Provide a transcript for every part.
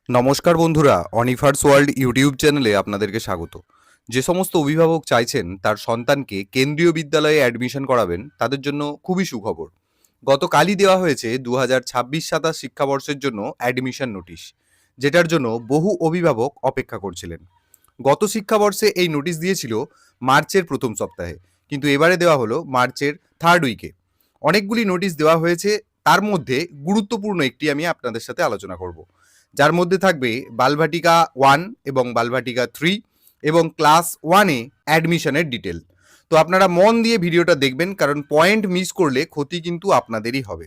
নমস্কার বন্ধুরা, অনিফার্স world YouTube চ্যানেলে আপনাদেরকে স্বাগত। যে সমস্ত অভিভাবক চাইছেন তার সন্তানকে কেন্দ্রীয় বিদ্যালয়ে অ্যাডমিশন করাবেন, তাদের জন্য খুবই সুখবর। গতকালই দেওয়া হয়েছে 2026-27 শিক্ষাবর্ষের জন্য অ্যাডমিশন নোটিশ, যেটার জন্য বহু অভিভাবক অপেক্ষা করছিলেন। গত শিক্ষাবর্ষে এই নোটিশ দিয়েছিল মার্চের প্রথম সপ্তাহে, কিন্তু এবারে দেওয়া হলো মার্চের থার্ড উইকে। অনেকগুলি নোটিশ দেওয়া হয়েছে, তার মধ্যে গুরুত্বপূর্ণ একটি আমি আপনাদের সাথে আলোচনা করব, যার মধ্যে থাকবে বালভাটিকা 1 এবং বালভাটিকা 3 এবং ক্লাস 1-এ অ্যাডমিশনের ডিটেল। তো আপনারা মন দিয়ে ভিডিওটা দেখবেন, কারণ পয়েন্ট মিস করলে ক্ষতি কিন্তু আপনাদেরই হবে।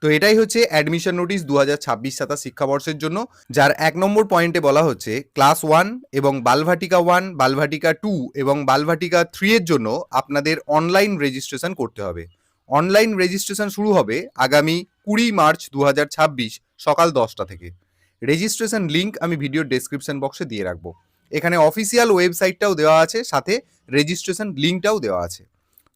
তো এটাই হচ্ছে অ্যাডমিশন নোটিশ 2026-27 শিক্ষাবর্ষের জন্য, যার 1 নম্বর পয়েন্টে বলা হচ্ছে ক্লাস 1 এবং বালভাটিকা 1, বালভাটিকা 2 এবং বালভাটিকা 3 এর জন্য আপনাদের অনলাইন রেজিস্ট্রেশন করতে হবে। অনলাইন রেজিস্ট্রেশন শুরু হবে আগামী 20 মার্চ 2026 সকাল 10টা থেকে। রেজিস্ট্রেশন লিঙ্ক আমি ভিডিওর ডেসক্রিপশন বক্সে দিয়ে রাখবো। এখানে অফিসিয়াল ওয়েবসাইটটাও দেওয়া আছে, সাথে রেজিস্ট্রেশন লিঙ্কটাও দেওয়া আছে।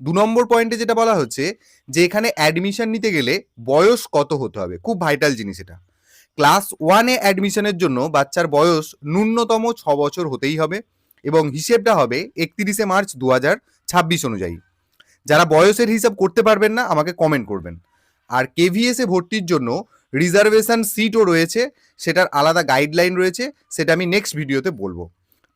2 নম্বর পয়েন্টে যেটা বলা হচ্ছে যে এখানে অ্যাডমিশন নিতে গেলে বয়স কত হতে হবে, খুব ভাইটাল জিনিস এটা। ক্লাস 1-এ অ্যাডমিশনের জন্য বাচ্চার বয়স ন্যূনতম 6 বছর হতেই হবে, এবং হিসেবটা হবে 31 মার্চ 2026 অনুযায়ী। যারা বয়সের হিসাব করতে পারবেন না, আমাকে কমেন্ট করবেন। আর কেভিএসে ভর্তির জন্য রিজার্ভেশন সিটও রয়েছে, সেটার আলাদা গাইডলাইন রয়েছে, সেটা আমি নেক্সট ভিডিওতে বলবো।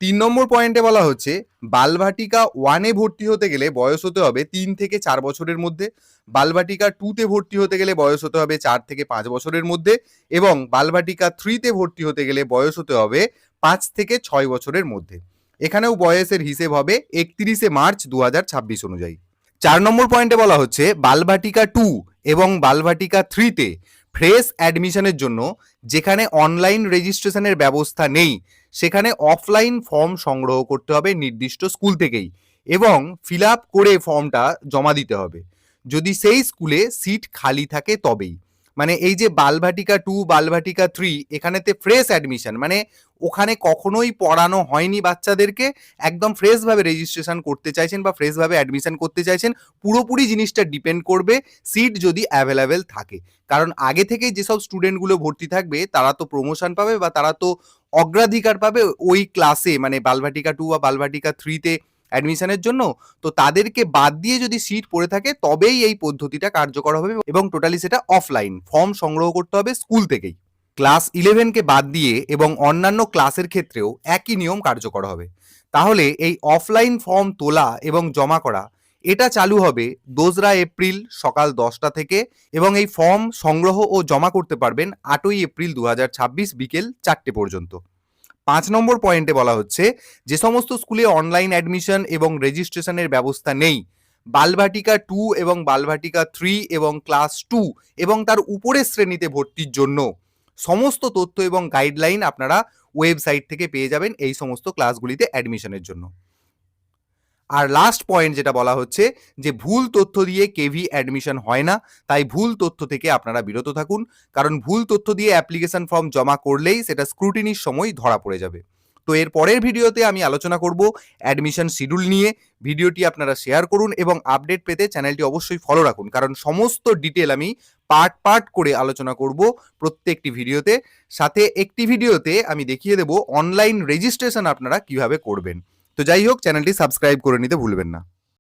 3 নম্বর পয়েন্টে বলা হচ্ছে বালভাটিকা 1-এ ভর্তি হতে গেলে বয়স হতে হবে 3 থেকে 4 বছরের মধ্যে, বালভাটিকা 2-তে ভর্তি হতে গেলে বয়স হতে হবে 4 থেকে 5 বছরের মধ্যে, এবং বালভাটিকা 3-তে ভর্তি হতে গেলে বয়স হতে হবে 5 থেকে 6 বছরের মধ্যে। এখানেও বয়সের হিসেব হবে 31 মার্চ 2026 অনুযায়ী। 4 নম্বর পয়েন্টে বলা হচ্ছে বালভাটিকা 2 এবং বালভাটিকা 3-তে ফ্রেশ অ্যাডমিশনের জন্য যেখানে অনলাইন রেজিস্ট্রেশনের ব্যবস্থা নেই, সেখানে অফলাইন ফর্ম সংগ্রহ করতে হবে নির্দিষ্ট স্কুল থেকেই, এবং ফিল আপ করে ফর্মটা জমা দিতে হবে যদি সেই স্কুলে সিট খালি থাকে তবেই। মানে এই যে বালভাটিকা 2, বালভাটিকা 3, এখানেতে ফ্রেশ অ্যাডমিশন, মানে ওখানে কখনোই পড়ানো হয়নি বাচ্চাদেরকে, একদম ফ্রেশভাবে রেজিস্ট্রেশন করতে চাইছেন বা ফ্রেশভাবে অ্যাডমিশন করতে চাইছেন। পুরোপুরি জিনিসটা ডিপেন্ড করবে সিট যদি অ্যাভেলেবেল থাকে, কারণ আগে থেকে যেসব স্টুডেন্টগুলো ভর্তি থাকবে তারা তো প্রমোশন পাবে বা তারা তো অগ্রাধিকার পাবে ওই ক্লাসে, মানে বালভাটিকা 2 বা বালভাটিকা 3-তে অ্যাডমিশনের জন্য। তো তাদেরকে বাদ দিয়ে যদি সিট পড়ে থাকে তবেই এই পদ্ধতিটা কার্যকর হবে, এবং টোটালি সেটা অফলাইন ফর্ম সংগ্রহ করতে হবে স্কুল থেকেই। ক্লাস 11কে বাদ দিয়ে এবং অন্যান্য ক্লাসের ক্ষেত্রেও একই নিয়ম কার্যকর হবে। তাহলে এই অফলাইন ফর্ম তোলা এবং জমা করা এটা চালু হবে 2রা এপ্রিল সকাল 10টা থেকে, এবং এই ফর্ম সংগ্রহ ও জমা করতে পারবেন 8ই এপ্রিল 2026 বিকেল 4টে পর্যন্ত। 5 নম্বর পয়েন্টে বলা হচ্ছে যে সমস্ত স্কুলে অনলাইন অ্যাডমিশন এবং রেজিস্ট্রেশনের ব্যবস্থা নেই, বালভাটিকা 2 এবং বালভাটিকা 3 এবং ক্লাস 2 এবং তার উপরের শ্রেণীতে ভর্তির জন্য সমস্ত তথ্য এবং গাইডলাইন আপনারা ওয়েবসাইট থেকে পেয়ে যাবেন এই সমস্ত ক্লাসগুলিতে অ্যাডমিশনের জন্য। আর লাস্ট পয়েন্ট যেটা বলা হচ্ছে যে ভুল তথ্য দিয়ে কেভি অ্যাডমিশন হয় না, তাই ভুল তথ্য থেকে আপনারা বিরত থাকুন, কারণ ভুল তথ্য দিয়ে অ্যাপ্লিকেশন ফর্ম জমা করলেই সেটা স্ক্রুটিনির সময় ধরা পড়ে যাবে। তো এর পরের ভিডিওতে আমি আলোচনা করব অ্যাডমিশন শিডিউল নিয়ে। ভিডিওটি আপনারা শেয়ার করুন এবং আপডেট পেতে চ্যানেলটি অবশ্যই ফলো রাখুন, কারণ সমস্ত ডিটেল আমি পার্ট পার্ট করে আলোচনা করব প্রত্যেকটি ভিডিওতে। সাথে একটি ভিডিওতে আমি দেখিয়ে দেব অনলাইন রেজিস্ট্রেশন আপনারা কিভাবে করবেন। তো যাই হোক, চ্যানেলটি সাবস্ক্রাইব করে নিতে ভুলবেন না।